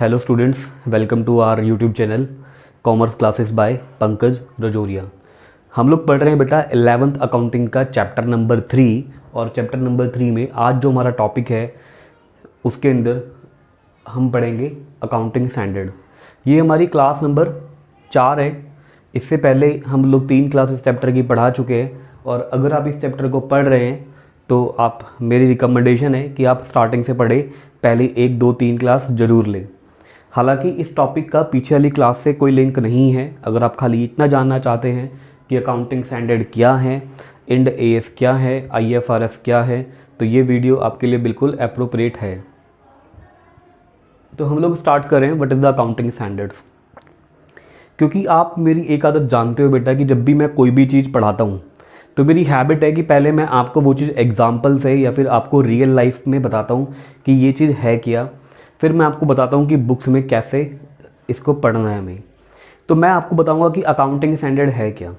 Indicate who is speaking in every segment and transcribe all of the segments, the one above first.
Speaker 1: Hello students, welcome to our YouTube channel commerce classes by Pankaj Rajauria. हम लोग पढ़ रहे हैं बेटा 11th अकाउंटिंग का चैप्टर नंबर 3। और चैप्टर नंबर 3 में आज जो हमारा टॉपिक है उसके अंदर हम पढ़ेंगे अकाउंटिंग स्टैंडर्ड। ये हमारी क्लास नंबर 4 है। इससे पहले हम लोग 3 क्लास इस चैप्टर की पढ़ा चुके हैं। और अगर आप इस चैप्टर को पढ़ रहे हैं तो आप मेरी रिकमेंडेशन है कि आप स्टार्टिंग से पढ़े, पहली 1, 2, 3 क्लास ज़रूर लें। हालांकि इस टॉपिक का पीछे वाली क्लास से कोई लिंक नहीं है। अगर आप खाली इतना जानना चाहते हैं कि अकाउंटिंग स्टैंडर्ड क्या है, इंड एएस क्या है, आईएफआरएस क्या है, तो ये वीडियो आपके लिए बिल्कुल अप्रोप्रिएट है। तो हम लोग स्टार्ट करें what is the accounting standards. क्योंकि आप मेरी एक आदत जानते हो बेटा कि जब भी मैं कोई भी चीज़ पढ़ाता हूँ तो मेरी हैबिट है कि पहले मैं आपको वो चीज़ एग्जाम्पल से या फिर आपको रियल लाइफ में बताता हूँ कि ये चीज़ है क्या, फिर मैं आपको बताता हूँ कि बुक्स में कैसे इसको पढ़ना है हमें। तो मैं आपको बताऊँगा कि अकाउंटिंग स्टैंडर्ड है क्या।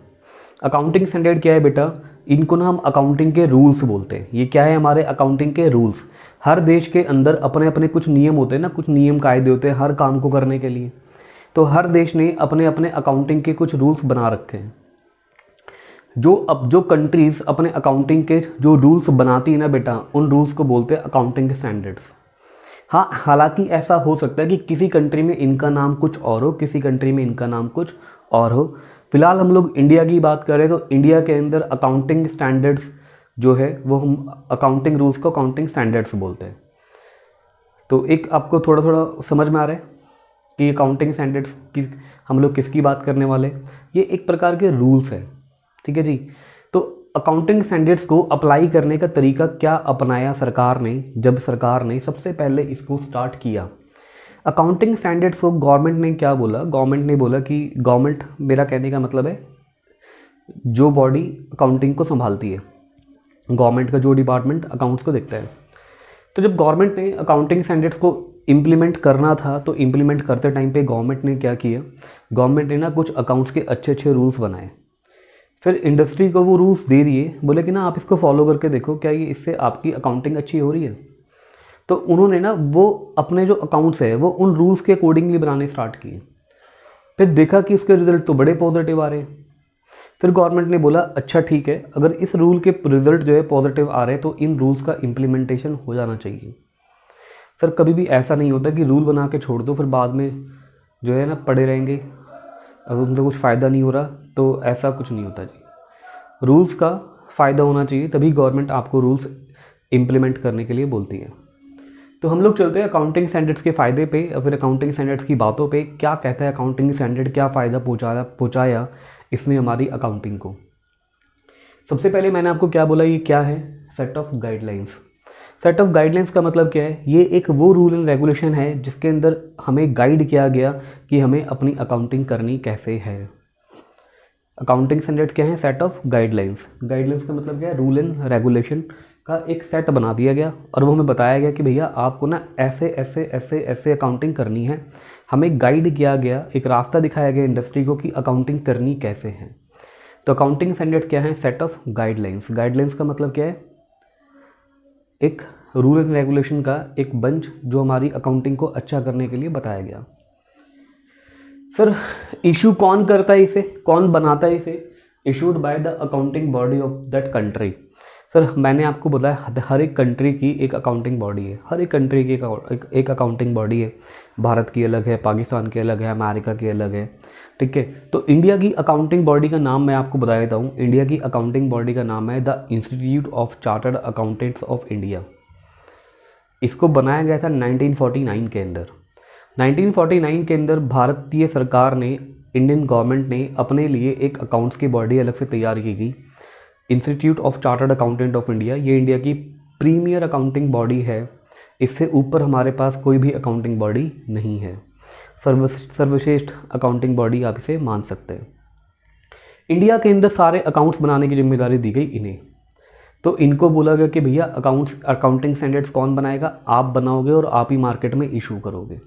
Speaker 1: अकाउंटिंग स्टैंडर्ड क्या है बेटा, इनको ना हम अकाउंटिंग के रूल्स बोलते हैं। ये क्या है, हमारे अकाउंटिंग के रूल्स। हर देश के अंदर अपने अपने कुछ नियम होते हैं ना, कुछ नियम कायदे होते हैं हर काम को करने के लिए। तो हर देश ने अपने अपने अकाउंटिंग के कुछ रूल्स बना रखे हैं। जो कंट्रीज़ अपने अकाउंटिंग के जो रूल्स बनाती है ना बेटा, उन रूल्स को बोलते हैं अकाउंटिंग स्टैंडर्ड्स। हाँ, हालांकि ऐसा हो सकता है कि किसी कंट्री में इनका नाम कुछ और हो, किसी कंट्री में इनका नाम कुछ और हो। फिलहाल हम लोग इंडिया की बात करें तो इंडिया के अंदर अकाउंटिंग स्टैंडर्ड्स जो है वो हम अकाउंटिंग रूल्स को अकाउंटिंग स्टैंडर्ड्स बोलते हैं। तो एक आपको थोड़ा थोड़ा समझ में आ रहा है कि अकाउंटिंग स्टैंडर्ड्स किस हम लोग किसकी बात करने वाले। ये एक प्रकार के रूल्स है, ठीक है जी। तो अकाउंटिंग स्टैंडर्ड्स को अप्लाई करने का तरीका क्या अपनाया सरकार ने, जब सरकार ने सबसे पहले इसको स्टार्ट किया। अकाउंटिंग स्टैंडर्ड्स को गवर्नमेंट ने क्या बोला, गवर्नमेंट ने बोला कि गवर्नमेंट, मेरा कहने का मतलब है जो बॉडी अकाउंटिंग को संभालती है, गवर्नमेंट का जो डिपार्टमेंट अकाउंट्स को देखता है। तो जब गवर्नमेंट ने अकाउंटिंग स्टैंडर्ड्स को इम्प्लीमेंट करना था तो इम्प्लीमेंट करते टाइम पे गवर्नमेंट ने क्या किया, गवर्नमेंट ने ना कुछ अकाउंट्स के अच्छे अच्छे रूल्स बनाए। फिर इंडस्ट्री को वो रूल्स दे दिए, बोले कि ना आप इसको फॉलो करके देखो क्या ये इससे आपकी अकाउंटिंग अच्छी हो रही है। तो उन्होंने ना वो अपने जो अकाउंट्स है वो उन रूल्स के अकॉर्डिंगली बनाने स्टार्ट किए। फिर देखा कि उसके रिजल्ट तो बड़े पॉजिटिव आ रहे हैं। फिर गवर्नमेंट ने बोला अच्छा ठीक है, अगर इस रूल के रिजल्ट जो है पॉजिटिव आ रहे हैं तो इन रूल्स का इम्प्लीमेंटेशन हो जाना चाहिए। सर कभी भी ऐसा नहीं होता कि रूल बना के छोड़ दो फिर बाद में जो है ना पड़े रहेंगे, अगर उनसे कुछ फ़ायदा नहीं हो रहा तो ऐसा कुछ नहीं होता जी। रूल्स का फ़ायदा होना चाहिए, तभी गवर्नमेंट आपको रूल्स इम्प्लीमेंट करने के लिए बोलती है। तो हम लोग चलते हैं अकाउंटिंग स्टैंडर्ड्स के फ़ायदे पे और फिर अकाउंटिंग स्टैंडर्ड्स की बातों पे। क्या कहता है अकाउंटिंग स्टैंडर्ड, क्या फ़ायदा पहुँचाया इसने हमारी अकाउंटिंग को। सबसे पहले मैंने आपको क्या बोला, ये क्या है, set of guidelines. Set of guidelines का मतलब क्या है, ये एक वो रूल एंड रेगुलेशन है जिसके अंदर हमें गाइड किया गया कि हमें अपनी अकाउंटिंग करनी कैसे है। अकाउंटिंग स्टैंडर्ड्स क्या है, सेट ऑफ गाइडलाइंस। गाइडलाइंस का मतलब क्या है, रूल एंड रेगुलेशन का एक सेट बना दिया गया और वो हमें बताया गया कि भैया आपको ना ऐसे ऐसे ऐसे ऐसे अकाउंटिंग करनी है। हमें गाइड किया गया, एक रास्ता दिखाया गया इंडस्ट्री को कि अकाउंटिंग करनी कैसे है। तो अकाउंटिंग स्टैंडर्ड्स क्या है, सेट ऑफ गाइडलाइंस। गाइडलाइंस का मतलब क्या है, एक रूल एंड रेगुलेशन का एक बंच जो हमारी अकाउंटिंग को अच्छा करने के लिए बताया गया। सर इशू कौन करता है इसे, कौन बनाता है इसे, issued by the accounting body of that country. Sir मैंने आपको बताया हर एक कंट्री की एक अकाउंटिंग बॉडी है, हर एक कंट्री की एक अकाउंटिंग बॉडी है। भारत की अलग है, पाकिस्तान की अलग है, अमेरिका की अलग है, ठीक है। तो इंडिया की अकाउंटिंग बॉडी का नाम मैं आपको बता देता हूँ। इंडिया की अकाउंटिंग बॉडी का नाम है the institute of chartered accountants of India. इसको बनाया गया था 1949 के अंदर। 1949 के अंदर भारतीय सरकार ने, इंडियन गवर्नमेंट ने अपने लिए एक अकाउंट्स की बॉडी अलग से तैयार की गई, institute of chartered accountant of India. ये इंडिया की प्रीमियर अकाउंटिंग बॉडी है। इससे ऊपर हमारे पास कोई भी अकाउंटिंग बॉडी नहीं है। सर्वश्रेष्ठ अकाउंटिंग बॉडी आप इसे मान सकते हैं। इंडिया के अंदर सारे अकाउंट्स बनाने की जिम्मेदारी दी गई इन्हें। तो इनको बोला गया कि भैया अकाउंटिंग स्टैंडर्ड्स कौन बनाएगा, आप बनाओगे और आप ही मार्केट में इशू करोगे।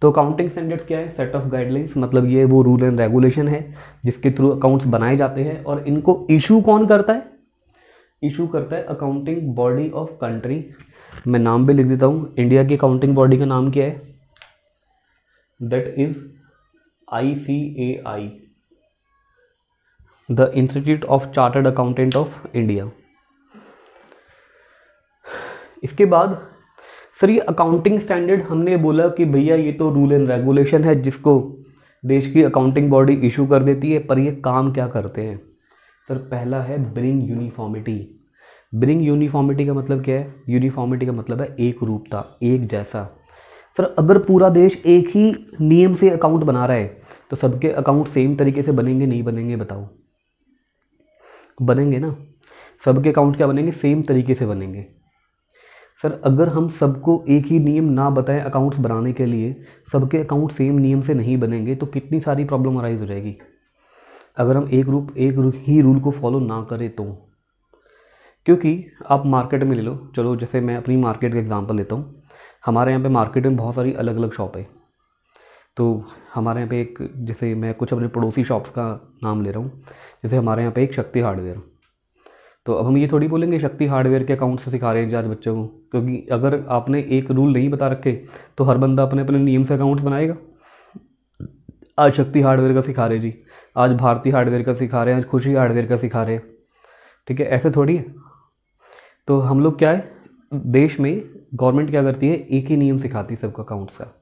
Speaker 1: तो अकाउंटिंग स्टैंडर्ड्स क्या है, सेट ऑफ गाइडलाइंस, मतलब ये वो रूल एंड रेगुलेशन है जिसके थ्रू अकाउंट्स बनाए जाते हैं। और इनको इशू कौन करता है, इशू करता है अकाउंटिंग बॉडी ऑफ कंट्री। मैं नाम भी लिख देता हूँ, इंडिया की अकाउंटिंग बॉडी का नाम क्या है, that is ICAI, the institute of chartered accountant of India. इसके बाद सर ये अकाउंटिंग स्टैंडर्ड हमने बोला कि भैया ये तो रूल एंड रेगुलेशन है जिसको देश की अकाउंटिंग बॉडी इशू कर देती है, पर ये काम क्या करते हैं? सर पहला है ब्रिंग यूनिफॉर्मिटी। ब्रिंग यूनिफॉर्मिटी का मतलब क्या है? यूनिफॉर्मिटी का मतलब है एक रूपता, एक जैसा। सर अगर पूरा देश एक ही नियम से अकाउंट बना रहा है तो सबके अकाउंट सेम तरीके से बनेंगे नहीं बनेंगे? बताओ, बनेंगे ना। सबके अकाउंट क्या बनेंगे? सेम तरीके से बनेंगे। सर अगर हम सबको एक ही नियम ना बताएं अकाउंट्स बनाने के लिए, सबके अकाउंट सेम नियम से नहीं बनेंगे तो कितनी सारी प्रॉब्लम अराइज हो जाएगी। अगर हम एक ही रूल को फॉलो ना करें तो, क्योंकि आप मार्केट में ले लो, चलो जैसे मैं अपनी मार्केट का एग्जांपल लेता हूँ। हमारे यहाँ पे मार्केट में बहुत सारी अलग अलग शॉप है। तो हमारे यहाँ पे एक, जैसे मैं कुछ अपने पड़ोसी शॉप्स का नाम ले रहा हूँ, जैसे हमारे यहाँ पे एक शक्ति हार्डवेयर। तो अब हम ये थोड़ी बोलेंगे शक्ति हार्डवेयर के अकाउंट से सिखा रहे हैं आज बच्चों को, क्योंकि अगर आपने एक रूल नहीं बता रखे तो हर बंदा अपने अपने नियम से अकाउंट्स बनाएगा। आज शक्ति हार्डवेयर का सिखा रहे जी, आज भारती हार्डवेयर का सिखा रहे हैं, आज खुशी हार्डवेयर का सिखा रहे हैं, ठीक है? ऐसे थोड़ी है। तो हम लोग क्या है, देश में गवर्नमेंट क्या करती है, एक ही नियम सिखाती है सबको अकाउंट्स का,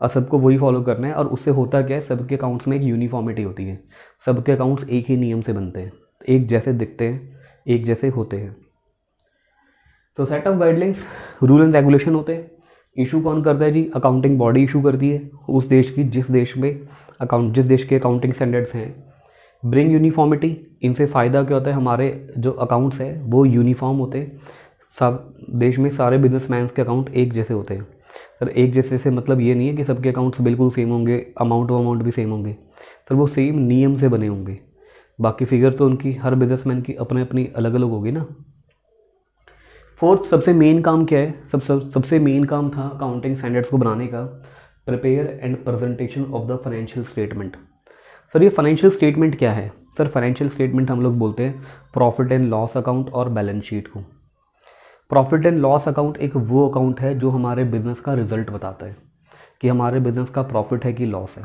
Speaker 1: और सबको वही फॉलो करना है। और उससे होता क्या है, सबके अकाउंट्स में एक यूनिफॉर्मिटी होती है, सबके अकाउंट्स एक ही नियम से बनते हैं, एक जैसे दिखते हैं, एक जैसे होते हैं। तो set of guidelines, rule and regulation होते हैं। इशू कौन करता है जी? अकाउंटिंग बॉडी इशू करती है उस देश की, जिस देश के अकाउंटिंग स्टैंडर्ड्स हैं। ब्रिंग यूनिफॉर्मिटी, इनसे फ़ायदा क्या होता है, हमारे जो अकाउंट्स हैं वो यूनिफॉर्म होते हैं, सब देश में सारे बिजनेसमैन के अकाउंट एक जैसे होते हैं। सर एक जैसे से मतलब ये नहीं है कि सबके अकाउंट्स बिल्कुल सेम होंगे, अमाउंट भी सेम होंगे। सर वो सेम नियम से बने होंगे, बाकी फिगर तो उनकी हर बिजनेसमैन की अपने अपनी अलग अलग होगी ना। फोर्थ, सबसे मेन काम क्या है? सबसे मेन काम था अकाउंटिंग स्टैंडर्ड्स को बनाने का, prepare and presentation of the financial statement. Sir ये फाइनेंशियल स्टेटमेंट क्या है? सर फाइनेंशियल स्टेटमेंट हम लोग बोलते हैं प्रॉफिट एंड लॉस अकाउंट और बैलेंस शीट को। प्रॉफिट एंड लॉस अकाउंट एक वो अकाउंट है जो हमारे बिजनेस का रिजल्ट बताता है कि हमारे बिजनेस का प्रॉफिट है कि लॉस है।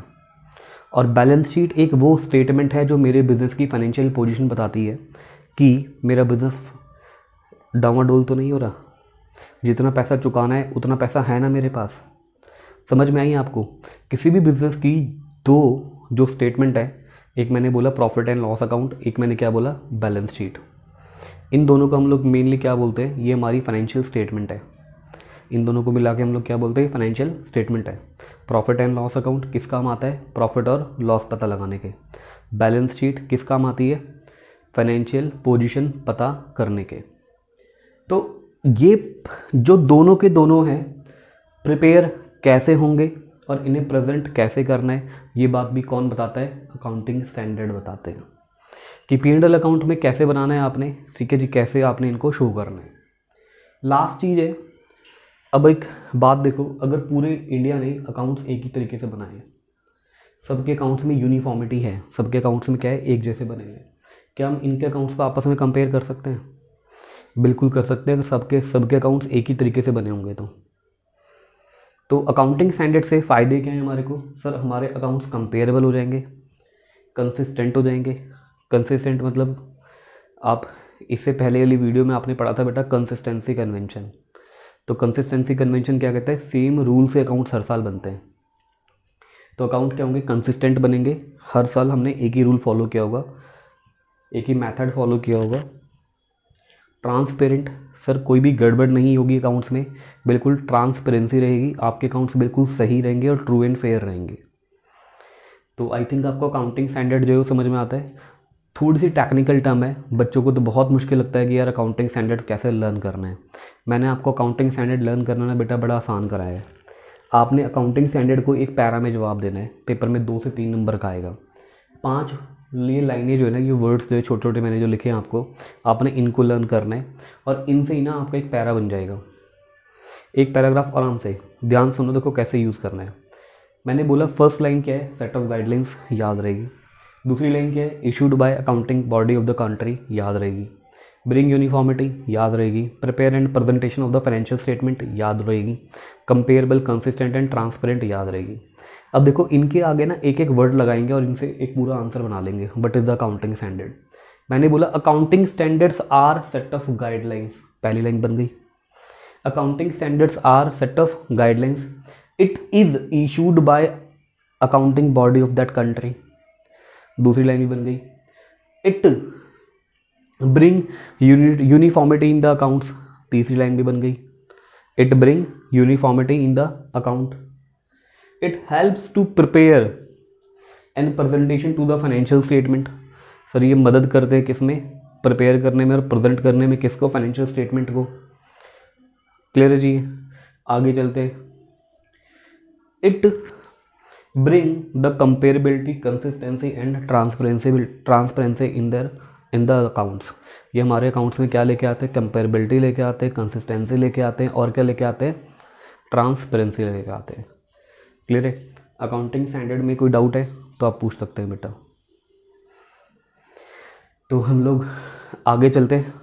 Speaker 1: और बैलेंस शीट एक वो स्टेटमेंट है जो मेरे बिज़नेस की फाइनेंशियल पोजीशन बताती है कि मेरा बिज़नेस डामाडोल तो नहीं हो रहा, जितना पैसा चुकाना है उतना पैसा है ना मेरे पास। समझ में आई आपको? किसी भी बिज़नेस की दो जो स्टेटमेंट है, एक मैंने बोला प्रॉफिट एंड लॉस अकाउंट, एक मैंने क्या बोला, बैलेंस शीट। इन दोनों को हम लोग मेनली क्या बोलते हैं, ये हमारी फाइनेंशियल स्टेटमेंट है। इन दोनों को मिला के हम लोग क्या बोलते हैं, फाइनेंशियल स्टेटमेंट है। प्रॉफिट एंड लॉस अकाउंट किस काम आता है, प्रॉफिट और लॉस पता लगाने के। बैलेंस शीट किस काम आती है, फाइनेंशियल पोजीशन पता करने के। तो ये जो दोनों के दोनों हैं, प्रिपेयर कैसे होंगे और इन्हें प्रेजेंट कैसे करना है, ये बात भी कौन बताता है, अकाउंटिंग स्टैंडर्ड बताते हैं कि P&L अकाउंट में कैसे बनाना है आपने, ठीक है जी, कैसे आपने इनको शो करना है। लास्ट चीज़ है, अब एक बात देखो, अगर पूरे इंडिया ने अकाउंट्स एक ही तरीके से बनाए, सबके अकाउंट्स में यूनिफॉर्मिटी है, सबके अकाउंट्स में क्या है, एक जैसे बने हैं, क्या हम इनके अकाउंट्स को आपस में कंपेयर कर सकते हैं? बिल्कुल कर सकते हैं, अगर सबके अकाउंट्स एक ही तरीके से बने होंगे तो अकाउंटिंग स्टैंडर्ड से फ़ायदे क्या हैं हमारे को? सर हमारे अकाउंट्स कंपेरेबल हो जाएंगे, कंसिस्टेंट हो जाएंगे। कंसिस्टेंट मतलब आप इससे पहले वाली वीडियो में आपने पढ़ा था बेटा कंसिस्टेंसी कन्वेंशन। तो कंसिस्टेंसी कन्वेंशन क्या कहता है, सेम रूल से अकाउंट्स हर साल बनते हैं। तो अकाउंट क्या होंगे, कंसिस्टेंट बनेंगे, हर साल हमने एक ही रूल फॉलो किया होगा, एक ही मेथड फॉलो किया होगा। ट्रांसपेरेंट, सर कोई भी गड़बड़ नहीं होगी अकाउंट्स में, बिल्कुल ट्रांसपेरेंसी रहेगी, आपके अकाउंट्स बिल्कुल सही रहेंगे और ट्रू एंड फेयर रहेंगे। तो आई थिंक आपको अकाउंटिंग स्टैंडर्ड जो है वो समझ में आता है। थोड़ी सी टेक्निकल टर्म है, बच्चों को तो बहुत मुश्किल लगता है कि यार अकाउंटिंग स्टैंडर्ड कैसे लर्न करना है। मैंने आपको अकाउंटिंग स्टैंडर्ड लर्न करना ना बेटा बड़ा आसान कराया है। आपने अकाउंटिंग स्टैंडर्ड को एक पैरा में जवाब देना है, पेपर में 2 से 3 नंबर का आएगा। 5 ये लाइनें जो है ना, ये वर्ड्स जो है छोटे छोटे मैंने जो लिखे हैं आपको, आपने इनको लर्न करना है और इनसे ही ना आपका एक पैरा बन जाएगा, एक पैराग्राफ आराम से। ध्यान सुनो, देखो कैसे यूज़ करना है। मैंने बोला फर्स्ट लाइन क्या है, सेट ऑफ गाइडलाइंस, याद रहेगी। दूसरी लाइन क्या है, issued by accounting body of the country, याद रहेगी। ब्रिंग यूनिफॉर्मिटी, याद रहेगी। Prepare and presentation of the financial statement, याद रहेगी। कंपेरेबल, कंसिस्टेंट एंड ट्रांसपेरेंट, याद रहेगी। अब देखो इनके आगे ना एक एक वर्ड लगाएंगे और इनसे एक पूरा आंसर बना लेंगे। What is the accounting standard? मैंने बोला accounting standards are set of guidelines, पहली लाइन बन गई। Accounting standards are set of guidelines, it is issued by accounting body of that country, दूसरी लाइन भी बन गई। It bring uniformity in the accounts, तीसरी लाइन भी बन गई। It bring uniformity in the account. It helps to prepare and presentation to the financial statement. Sir ये मदद करते हैं किसमें? प्रिपेयर करने में और प्रेजेंट करने में, किसको? फाइनेंशियल स्टेटमेंट को। क्लियर है जी? आगे चलते हैं। It bring the comparability, consistency and transparency in the accounts. ये हमारे अकाउंट्स में क्या लेके आते हैं? कंपेरेबिलिटी लेके आते हैं, कंसिस्टेंसी लेके आते हैं, और क्या लेके आते हैं? ट्रांसपेरेंसी लेके आते हैं। क्लियर है? अकाउंटिंग स्टैंडर्ड में कोई डाउट है तो आप पूछ सकते हैं बेटा। तो हम लोग आगे चलते हैं।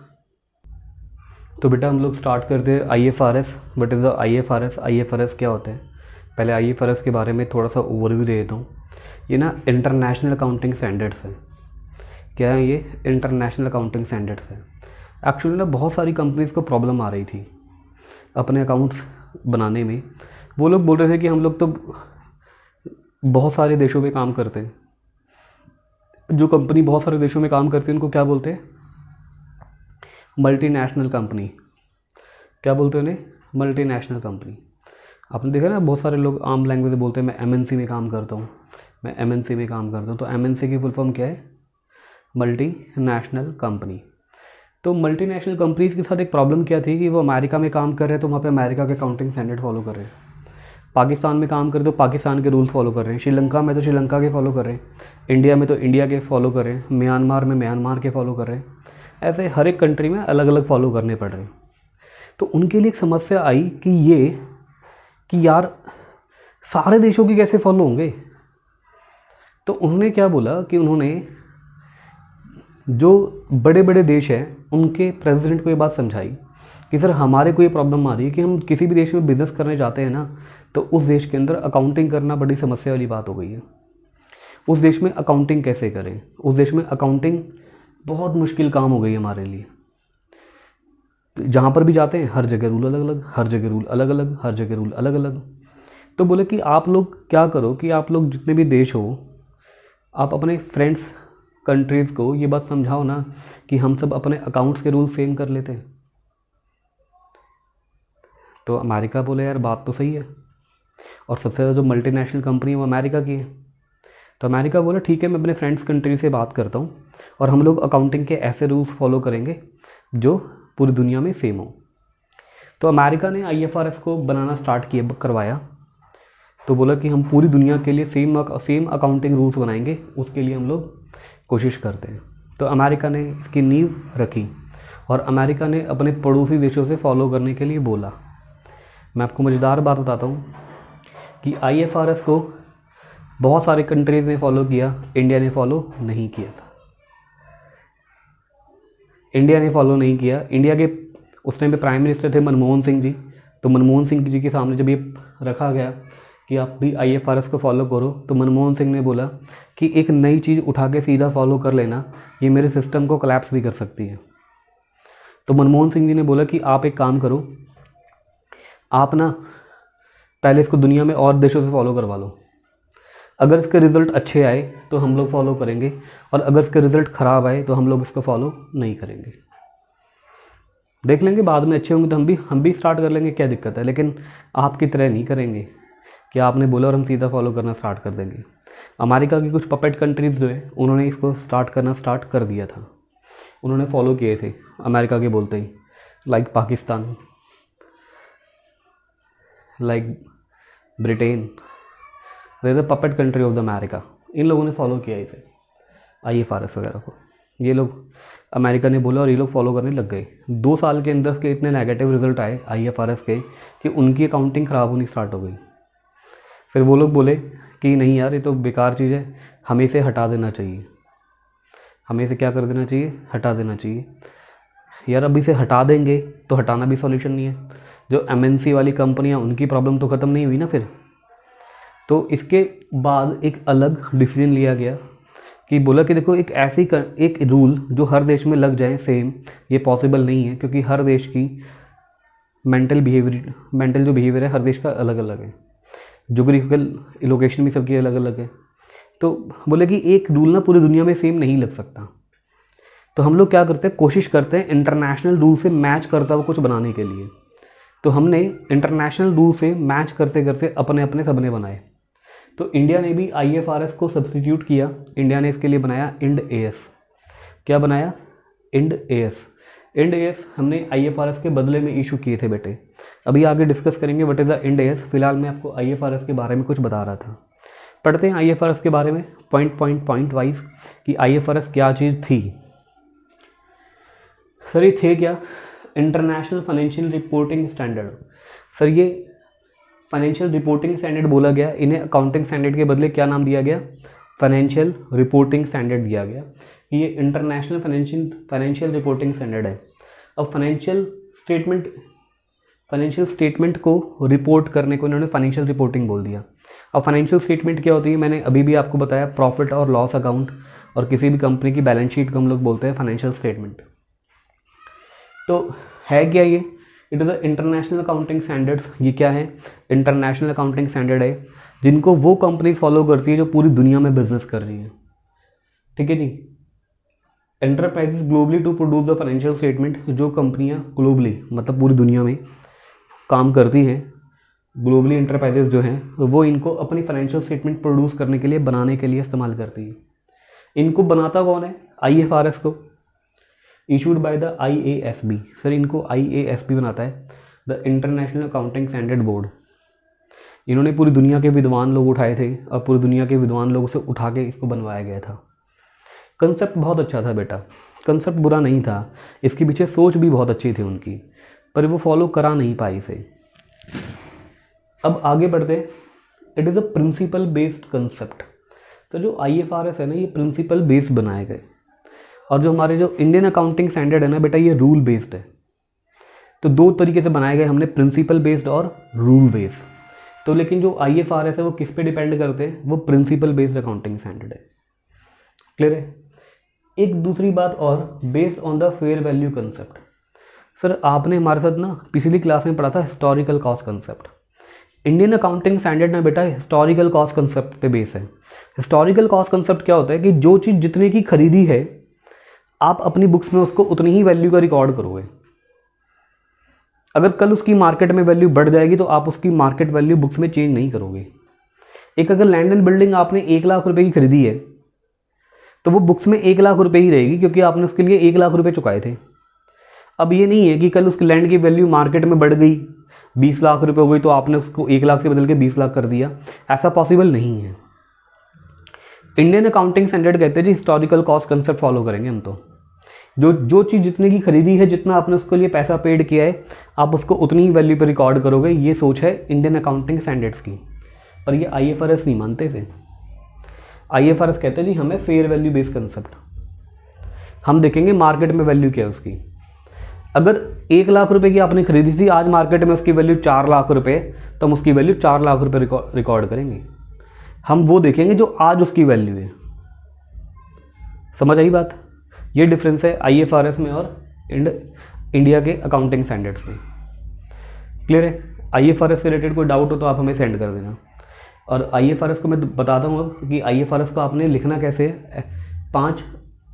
Speaker 1: तो बेटा हम लोग स्टार्ट करते हैं IFRS। What is the IFRS? IFRS क्या होता है? पहले IFRS के बारे में थोड़ा सा ओवरव्यू दे देता हूँ। ये ना इंटरनेशनल अकाउंटिंग स्टैंडर्ड्स है। क्या है ये? इंटरनेशनल अकाउंटिंग स्टैंडर्ड्स है। एक्चुअली ना बहुत सारी कंपनीज़ को प्रॉब्लम आ रही थी अपने अकाउंट्स बनाने में। वो लोग बोल रहे थे कि हम लोग तो बहुत सारे देशों में काम करते हैं। जो कंपनी बहुत सारे देशों में काम करती है उनको क्या बोलते हैं? Multinational company. क्या बोलते हैं उन्हें? Multinational company. आपने देखा ना बहुत सारे लोग आम लैंग्वेज में बोलते हैं मैं MNC में काम करता हूँ, मैं MNC में काम करता हूँ। तो MNC की फुल फॉर्म क्या है? Multinational company. तो मल्टीनेशनल कंपनीज़ के साथ एक प्रॉब्लम क्या थी कि वो अमेरिका में काम कर रहे हैं तो वहाँ पे अमेरिका के अकाउंटिंग स्टैंडर्ड फॉलो कर रहे हैं। पाकिस्तान में काम कर रहे तो पाकिस्तान के रूल्स फॉलो कर रहे हैं। श्रीलंका में तो श्रीलंका के फॉलो कर रहे हैं। इंडिया में तो इंडिया के फॉलो कर रहे हैं। म्यांमार में म्यांमार के फॉलो कर रहे हैं। ऐसे हर एक कंट्री में अलग अलग फॉलो करने पड़ रहे हैं। तो उनके लिए एक समस्या आई कि यार सारे देशों की कैसे फॉलो होंगे। तो उन्होंने क्या बोला कि उन्होंने जो बड़े बड़े देश हैं उनके प्रेसिडेंट को ये बात समझाई कि सर हमारे को ये प्रॉब्लम आ रही है कि हम किसी भी देश में बिज़नेस करने जाते हैं ना तो उस देश के अंदर अकाउंटिंग करना बड़ी समस्या वाली बात हो गई है। उस देश में अकाउंटिंग कैसे करें? उस देश में अकाउंटिंग बहुत मुश्किल काम हो गई है हमारे लिए। जहाँ पर भी जाते हैं हर जगह रूल अलग अलग, हर जगह रूल अलग अलग, हर जगह रूल अलग अलग। तो बोले कि आप लोग क्या करो कि आप लोग जितने भी देश हो आप अपने फ्रेंड्स कंट्रीज़ को ये बात समझाओ ना कि हम सब अपने अकाउंट्स के रूल सेम कर लेते हैं। तो अमेरिका बोले यार बात तो सही है, और सबसे ज़्यादा जो मल्टीनेशनल कंपनी है वो अमेरिका की है। तो अमेरिका बोला ठीक है मैं अपने फ्रेंड्स कंट्री से बात करता हूँ और हम लोग अकाउंटिंग के ऐसे रूल्स फॉलो करेंगे जो पूरी दुनिया में सेम हो। तो अमेरिका ने IFRS को बनाना स्टार्ट करवाया। तो बोला कि हम पूरी दुनिया के लिए सेम अकाउंटिंग रूल्स बनाएंगे, उसके लिए हम लोग कोशिश करते हैं। तो अमेरिका ने इसकी नींव रखी और अमेरिका ने अपने पड़ोसी देशों से फॉलो करने के लिए बोला। मैं आपको मज़ेदार बात बताता हूँ कि IFRS को बहुत सारे कंट्रीज़ ने फॉलो किया, इंडिया ने फॉलो नहीं किया था। इंडिया ने फॉलो नहीं किया। इंडिया के उस टाइम पे प्राइम मिनिस्टर थे मनमोहन सिंह जी। तो मनमोहन सिंह जी के सामने जब ये रखा गया कि आप भी IFRS को फॉलो करो तो मनमोहन सिंह ने बोला कि एक नई चीज़ उठा के सीधा फॉलो कर लेना ये मेरे सिस्टम को कोलैप्स भी कर सकती है। तो मनमोहन सिंह जी ने बोला कि आप एक काम करो, आप ना पहले इसको दुनिया में और देशों से फॉलो करवा लो। अगर इसके रिज़ल्ट अच्छे आए तो हम लोग फॉलो करेंगे, और अगर इसके रिज़ल्ट ख़राब आए तो हम लोग इसको फॉलो नहीं करेंगे। देख लेंगे बाद में अच्छे होंगे तो हम भी स्टार्ट कर लेंगे, क्या दिक्कत है। लेकिन आपकी तरह नहीं करेंगे कि आपने बोला और हम सीधा फॉलो करना स्टार्ट कर देंगे। अमेरिका की कुछ पपेट कंट्रीज़ जो है उन्होंने इसको स्टार्ट कर दिया था, उन्होंने फॉलो किए थे अमेरिका के बोलते ही, like Pakistan, like Britain, the puppet country of the America. इन लोगों ने फॉलो किया इसे IFRS वगैरह को। ये लोग अमेरिका ने बोला और ये लोग फॉलो करने लग गए। 2 साल के अंदर के इतने नेगेटिव रिजल्ट आए IFRS के कि उनकी अकाउंटिंग ख़राब होनी स्टार्ट हो गई। फिर वो लोग बोले कि नहीं यार ये तो बेकार चीज़ है, हमें इसे हटा देना चाहिए। हमें इसे क्या कर देना चाहिए? हटा देना चाहिए। यार अब इसे हटा देंगे तो हटाना भी सॉल्यूशन नहीं है। जो MNC वाली कंपनियां उनकी प्रॉब्लम तो ख़त्म नहीं हुई ना। फिर तो इसके बाद एक अलग डिसीजन लिया गया कि बोला कि देखो एक रूल जो हर देश में लग जाए सेम, ये पॉसिबल नहीं है, क्योंकि हर देश की मेंटल जो बिहेवियर है हर देश का अलग अलग है, जोग्राफिकल लोकेशन भी सबकी अलग अलग है। तो बोले कि एक रूल ना पूरी दुनिया में सेम नहीं लग सकता, तो हम लोग क्या करते हैं, कोशिश करते हैं इंटरनेशनल रूल से मैच करता हुआ कुछ बनाने के लिए। तो हमने इंटरनेशनल रूल से मैच करते करते अपने अपने सबने बनाए। तो इंडिया ने भी IFRS को सब्स्टिट्यूट किया, इंडिया ने इसके लिए बनाया इंड AS। क्या बनाया? Ind AS। इंड AS हमने IFRS के बदले में इशू किए थे बेटे। अभी आगे डिस्कस करेंगे what is the Ind AS। फिलहाल मैं आपको IFRS के बारे में कुछ बता रहा था। पढ़ते हैं IFRS के बारे में पॉइंट वाइज कि IFRS क्या चीज़ थी। सर ये थे क्या? International financial reporting standard. Sir ये फाइनेंशियल रिपोर्टिंग स्टैंडर्ड बोला गया, इन्हें अकाउंटिंग स्टैंडर्ड के बदले क्या नाम दिया गया? फाइनेंशियल रिपोर्टिंग स्टैंडर्ड दिया गया। ये इंटरनेशनल फाइनेंशियल रिपोर्टिंग स्टैंडर्ड है। अब फाइनेंशियल स्टेटमेंट को रिपोर्ट करने को इन्होंने फाइनेंशियल रिपोर्टिंग बोल दिया। अब फाइनेंशियल स्टेटमेंट क्या होती है? मैंने अभी भी आपको बताया, प्रॉफिट और लॉस अकाउंट और किसी भी कंपनी की बैलेंस शीट को हम लोग बोलते हैं फाइनेंशियल स्टेटमेंट। तो है क्या ये? It is the international accounting standards. ये क्या है? इंटरनेशनल अकाउंटिंग स्टैंडर्ड है जिनको वो कंपनी फॉलो करती है जो पूरी दुनिया में बिजनेस कर रही है। ठीक है जी। Enterprises globally to produce the financial statement. जो कंपनियां ग्लोबली मतलब पूरी दुनिया में काम करती हैं, ग्लोबली एंटरप्राइजेस जो हैं वो इनको अपनी फाइनेंशियल स्टेटमेंट प्रोड्यूस करने के लिए, बनाने के लिए इस्तेमाल करती है। इनको बनाता कौन है? IFRS को issued by the IASB। Sir इनको IASB बनाता है, the international accounting standard board. इन्होंने पूरी दुनिया के विद्वान लोग उठाए थे और पूरी दुनिया के विद्वान लोगों से उठा के इसको बनवाया गया था। कंसेप्ट बहुत अच्छा था बेटा, कंसेप्ट बुरा नहीं था, इसके पीछे सोच भी बहुत अच्छी थी उनकी, पर वो फॉलो करा नहीं पाई इसे। अब आगे बढ़ते, it is a principle based concept. तो जो IFRS है ना, ये प्रिंसिपल बेस्ड बनाए गए, और जो हमारे जो इंडियन अकाउंटिंग स्टैंडर्ड है ना बेटा, ये रूल बेस्ड है। तो दो तरीके से बनाए गए हमने, प्रिंसिपल बेस्ड और रूल बेस्ड। तो लेकिन जो IFRS है वो किस पे डिपेंड करते हैं? वो प्रिंसिपल बेस्ड अकाउंटिंग स्टैंडर्ड है। क्लियर है? एक दूसरी बात और, based on the fair value concept. Sir आपने हमारे साथ ना पिछली क्लास में पढ़ा था historical cost concept. Indian accounting standard में बेटा हिस्टोरिकल कॉस्ट कंसेप्ट पे बेस है। हिस्टोरिकल कॉस्ट कंसेप्ट क्या होता है कि जो चीज़ जितने की खरीदी है आप अपनी बुक्स में उसको उतनी ही वैल्यू का रिकॉर्ड करोगे। अगर कल उसकी मार्केट में वैल्यू बढ़ जाएगी तो आप उसकी मार्केट वैल्यू बुक्स में चेंज नहीं करोगे। एक अगर लैंड एंड बिल्डिंग आपने 1 लाख रुपए की खरीदी है तो वो बुक्स में 1 लाख रुपए ही रहेगी, क्योंकि आपने उसके लिए 1 लाख रुपए चुकाए थे। अब ये नहीं है कि कल उसकी लैंड की वैल्यू मार्केट में बढ़ गई, 20 लाख रुपए हो गई तो आपने उसको 1 लाख से बदल के 20 लाख कर दिया। ऐसा पॉसिबल नहीं है। इंडियन अकाउंटिंग स्टैंडर्ड कहते हैं जी हिस्टोरिकल कॉस्ट कंसेप्ट फॉलो करेंगे हम। तो जो चीज़ जितने की खरीदी है, जितना आपने उसके लिए पैसा पेड किया है, आप उसको उतनी ही वैल्यू पे रिकॉर्ड करोगे। ये सोच है इंडियन अकाउंटिंग स्टैंडर्ड्स की, पर ये IFRS नहीं मानते इसे। IFRS कहते हैं जी हमें फेयर वैल्यू बेस्ड कंसेप्ट, हम देखेंगे मार्केट में वैल्यू क्या है उसकी। अगर 1 लाख रुपए की आपने खरीदी थी, आज मार्केट में उसकी वैल्यू 4 लाख रुपए, तो हम उसकी वैल्यू 4 लाख रुपए रिकॉर्ड करेंगे। हम वो देखेंगे जो आज उसकी वैल्यू है। समझ आई बात? ये डिफरेंस है IFRS में और इंडिया के अकाउंटिंग स्टैंडर्ड्स में। क्लियर है? IFRS से रिलेटेड कोई डाउट हो तो आप हमें सेंड कर देना। और IFRS को मैं बताता हूँ अब कि IFRS को आपने लिखना कैसे है। 5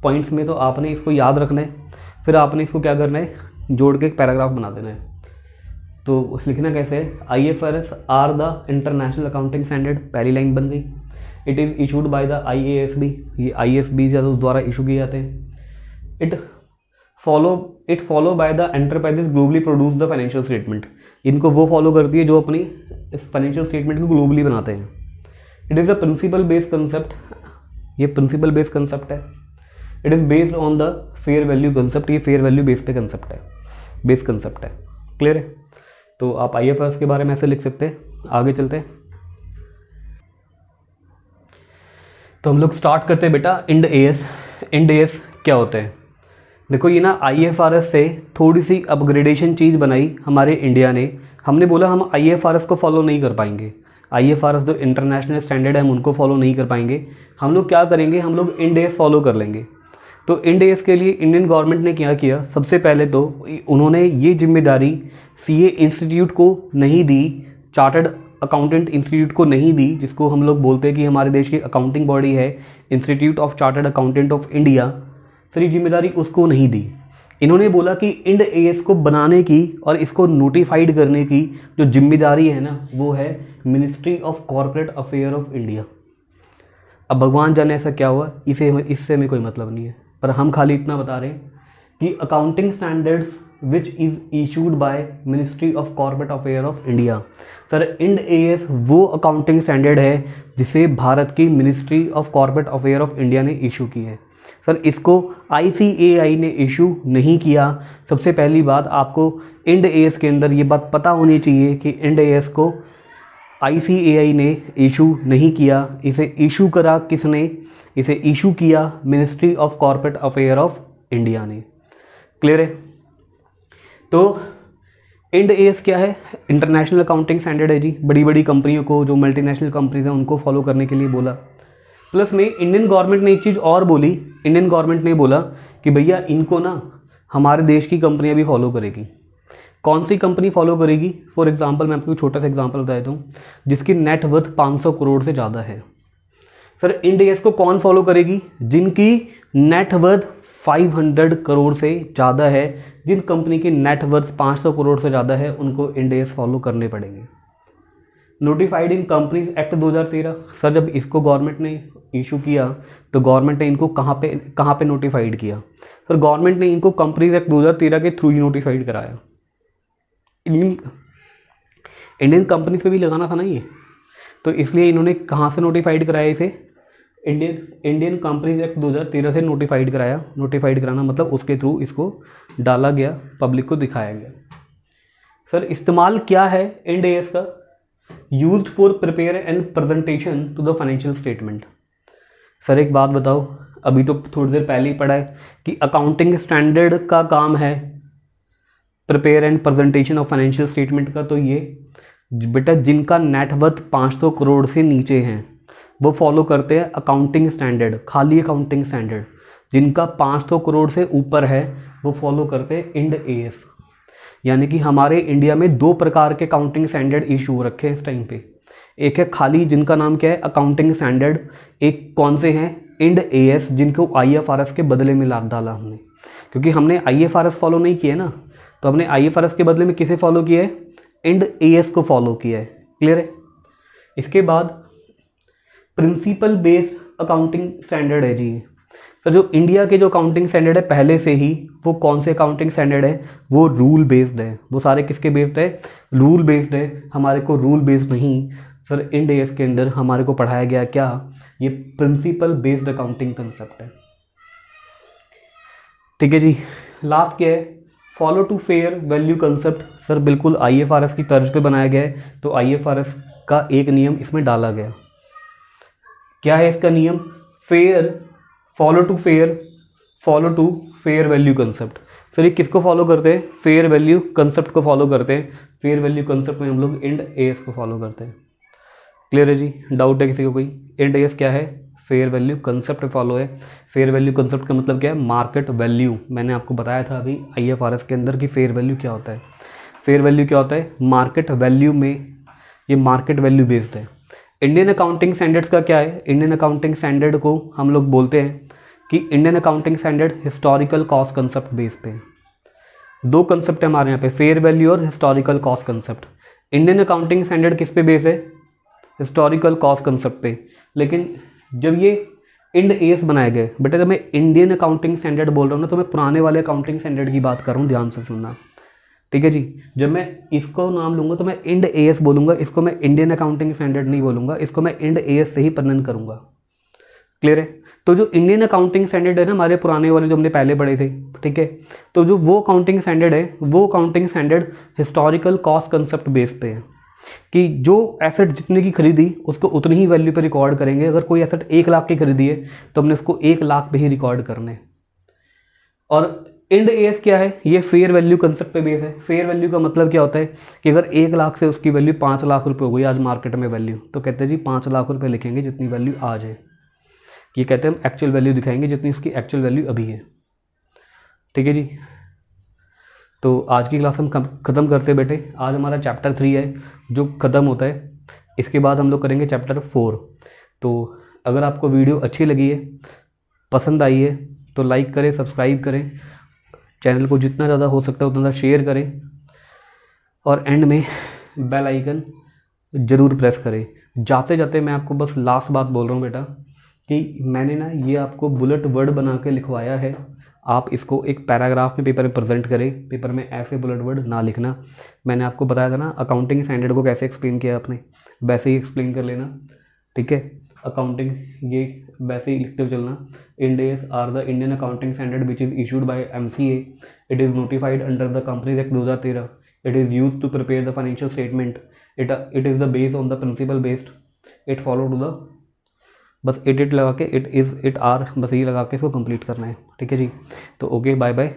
Speaker 1: पॉइंट्स में तो आपने इसको याद रखना है, फिर आपने इसको क्या करना है, जोड़ के एक पैराग्राफ बना देना है। तो लिखना कैसे है? IFRS are the international accounting standard, पहली लाइन बन गई। It is issued by the IASB, ये IASB द्वारा इशू किए जाते हैं। It follow by the enterprises globally produce the financial statement, इनको वो फॉलो करती है जो अपनी इस फाइनेंशियल स्टेटमेंट को ग्लोबली बनाते हैं। It is a principle based concept, ये प्रिंसिपल बेस्ड कंसेप्ट है। It is based on the fair value concept, ये फेयर वैल्यू बेस्ड पे कंसेप्ट है, बेस्ड कंसेप्ट है। क्लियर है? तो आप IFRS के बारे में ऐसे लिख सकते हैं। आगे चलते हैं, तो हम लोग स्टार्ट करते हैं बेटा इंड AS। इंड AS क्या होता है? देखो ये ना IFRS से थोड़ी सी अपग्रेडेशन चीज़ बनाई हमारे इंडिया ने। हमने बोला हम IFRS को फॉलो नहीं कर पाएंगे, IFRS जो इंटरनेशनल स्टैंडर्ड है हम उनको फॉलो नहीं कर पाएंगे। हम लोग क्या करेंगे, हम लोग इंड एस फॉलो कर लेंगे। तो इंड एस के लिए इंडियन गवर्नमेंट ने क्या किया, सबसे पहले तो उन्होंने ये जिम्मेदारी CA इंस्टीट्यूट को नहीं दी, चार्टर्ड अकाउंटेंट इंस्टीट्यूट को नहीं दी, जिसको हम लोग बोलते हैं कि हमारे देश की अकाउंटिंग बॉडी है institute of chartered accountant of India, sir ये जिम्मेदारी उसको नहीं दी। इन्होंने बोला कि इंड AS को बनाने की और इसको नोटिफाइड करने की जो जिम्मेदारी है ना, वो है ministry of corporate affair of India. अब भगवान जाने ऐसा क्या हुआ, इससे हमें कोई मतलब नहीं है, पर हम खाली इतना बता रहे हैं कि accounting standards which is issued by ministry of corporate affair of India. Sir Ind AS वो अकाउंटिंग स्टैंडर्ड है जिसे भारत की ministry of corporate affair of India ने इशू की है। सर इसको ICAI ने इशू नहीं किया। सबसे पहली बात, आपको इंड AS के अंदर ये बात पता होनी चाहिए कि इंड AS को ICAI ने इशू नहीं किया। इसे इशू करा किसने, इसे इशू किया ministry of corporate affair of India ने। क्लियर है? तो इंड AS क्या है, इंटरनेशनल अकाउंटिंग स्टैंडर्ड है जी। बड़ी बड़ी कंपनियों को, जो मल्टीनेशनल कंपनीज हैं उनको फॉलो करने के लिए बोला। प्लस में इंडियन गवर्नमेंट ने एक चीज़ और बोली, इंडियन गवर्नमेंट ने बोला कि भैया इनको ना हमारे देश की कंपनियां भी फॉलो करेगी। कौन सी कंपनी फॉलो करेगी? फॉर एग्जांपल मैं आपको छोटा सा एग्जांपल बता देता हूँ, जिसकी नेट वर्थ 500 करोड़ से ज़्यादा है। सर इंड AS को कौन फॉलो करेगी? जिनकी नेट वर्थ 500 करोड़ से ज़्यादा है। जिन कंपनी की नेट वर्थ 500 करोड़ से ज़्यादा है उनको इंड AS फॉलो करने पड़ेंगे। Notified in companies act 2013। Sir जब इसको गवर्नमेंट ने इशू किया तो गवर्नमेंट ने इनको कहाँ पे नोटिफाइड किया? सर गवर्नमेंट ने इनको कंपनीज एक्ट 2013 के थ्रू ही नोटिफाइड कराया। इंडियन कंपनीज पे भी लगाना था ना ये, तो इसलिए इन्होंने कहाँ से नोटिफाइड कराया इसे? इंडियन कंपनीज एक्ट 2013 से नोटिफाइड कराया। नोटिफाइड कराना मतलब उसके थ्रू इसको डाला गया, पब्लिक को दिखाया गया। सर इस्तेमाल क्या है इंड AS का? Used for prepare and presentation to the financial statement. Sir एक बात बताओ, अभी तो थोड़ी देर पहले ही पढ़ा है कि अकाउंटिंग स्टैंडर्ड का काम है prepare and presentation of financial statement का। तो ये बेटा जिनका नेट वर्थ 500 करोड़ से नीचे हैं वो फॉलो करते हैं अकाउंटिंग स्टैंडर्ड, खाली अकाउंटिंग स्टैंडर्ड। जिनका 500 करोड़ से ऊपर है वो फॉलो करते हैं इंड AS। यानी कि हमारे इंडिया में 2 प्रकार के अकाउंटिंग स्टैंडर्ड इशू हो रखे हैं इस टाइम पे। एक है खाली, जिनका नाम क्या है अकाउंटिंग स्टैंडर्ड। एक कौन से हैं? इंड AS, जिनको IFRS के बदले में लाभ डाला हमने, क्योंकि हमने IFRS फॉलो नहीं किया ना, तो हमने IFRS के बदले में किसे फॉलो किया है? इंड AS को फॉलो किया है। क्लियर है? इसके बाद प्रिंसिपल बेस्ड अकाउंटिंग स्टैंडर्ड है जी। तो जो इंडिया के जो अकाउंटिंग स्टैंडर्ड है पहले से ही, वो कौन से अकाउंटिंग स्टैंडर्ड है? वो रूल बेस्ड है। वो सारे किसके बेस्ड है? रूल बेस्ड है। हमारे को रूल बेस्ड नहीं सर, इंड AS के अंदर हमारे को पढ़ाया गया क्या? ये प्रिंसिपल बेस्ड अकाउंटिंग कंसेप्ट है। ठीक है जी। लास्ट क्या है? Follow to fair value concept. Sir बिल्कुल IFRS की तर्ज पे बनाया गया है, तो IFRS का एक नियम इसमें डाला गया। क्या है इसका नियम? Follow to fair value concept. Sir ये किसको फॉलो करते हैं? फेयर वैल्यू कंसेप्ट को फॉलो करते हैं। फेयर वैल्यू कंसेप्ट में हम लोग इंड AS को फॉलो करते हैं। क्लियर है जी? डाउट है किसी को कोई? इंड AS क्या है? फेयर वैल्यू कंसेप्ट फॉलो है। फेयर वैल्यू कंसेप्ट का मतलब क्या है? Market value. मैंने आपको बताया था अभी IFRS के अंदर कि फेयर वैल्यू क्या होता है। फेयर वैल्यू क्या होता है? मार्केट वैल्यू में ये मार्केट वैल्यू बेस्ड है। इंडियन अकाउंटिंग स्टैंडर्ड्स का क्या है? इंडियन अकाउंटिंग स्टैंडर्ड को हम लोग बोलते हैं कि Indian accounting standard historical cost concept base पे। 2 कंसेप्ट है हमारे यहाँ पे, फेयर वैल्यू और historical cost concept. Indian accounting standard किस पे बेस है? हिस्टोरिकल कॉस्ट कंसेप्ट पे। लेकिन जब ये इंड AS बनाए गए, बेटा जब मैं इंडियन अकाउंटिंग स्टैंडर्ड बोल रहा हूँ ना, तो मैं पुराने वाले अकाउंटिंग स्टैंडर्ड की बात कर रहा हूँ, ध्यान से सुनना। ठीक है जी? जब मैं इसको नाम लूँगा तो मैं इंड AS बोलूँगा, इसको मैं इंडियन अकाउंटिंग स्टैंडर्ड नहीं बोलूँगा, इसको मैं इंड AS से ही प्रनन करूँगा। क्लियर है? तो जो इंडियन अकाउंटिंग स्टैंडर्ड है ना, हमारे पुराने वाले जो हमने पहले पढ़े थे, ठीक है, तो जो वो अकाउंटिंग स्टैंडर्ड है, वो accounting standard historical cost concept base पे है कि जो एसेट जितने की खरीदी उसको उतनी ही वैल्यू पे रिकॉर्ड करेंगे। अगर कोई एसेट 1 लाख की खरीदी है तो हमने उसको 1 लाख पे ही रिकॉर्ड करना है। और इंड एस क्या है, ये फेयर वैल्यू कंसेप्ट पे बेस है। फेयर वैल्यू का मतलब क्या होता है कि अगर 1 लाख से उसकी वैल्यू 5 लाख रुपए हो गई आज मार्केट में वैल्यू, तो कहते हैं जी 5 लाख रुपए लिखेंगे जितनी वैल्यू आज है। ये कहते हैं हम एक्चुअल वैल्यू दिखाएंगे जितनी उसकी एक्चुअल वैल्यू अभी है। ठीक है जी, तो आज की क्लास हम ख़त्म करते हैं बेटे। आज हमारा चैप्टर 3 है जो ख़त्म होता है, इसके बाद हम लोग करेंगे चैप्टर 4। तो अगर आपको वीडियो अच्छी लगी है, पसंद आई है, तो लाइक करें, सब्सक्राइब करें, चैनल को जितना ज़्यादा हो सकता है उतना ज़्यादा शेयर करें, और एंड में बेल आइकन ज़रूर प्रेस करें। जाते जाते मैं आपको बस लास्ट बात बोल रहा हूँ बेटा कि मैंने ना ये आपको बुलेट वर्ड बना के लिखवाया है, आप इसको एक पैराग्राफ में पेपर में प्रेजेंट करें। पेपर में ऐसे बुलेट वर्ड ना लिखना। मैंने आपको बताया था ना अकाउंटिंग स्टैंडर्ड को कैसे एक्सप्लेन किया आपने, वैसे ही एक्सप्लेन कर लेना। ठीक है, अकाउंटिंग ये वैसे ही लिखते हुए चलना। Ind AS are the Indian accounting standard which is issued by MCA। It is notified under the companies act 2013। It is use to prepare the financial statement. It is the based on the principle based. It follow to the, बस it लगा के it is it are, बस ये लगा के इसको complete करना है। ठीक है जी, तो ओके, बाय बाय।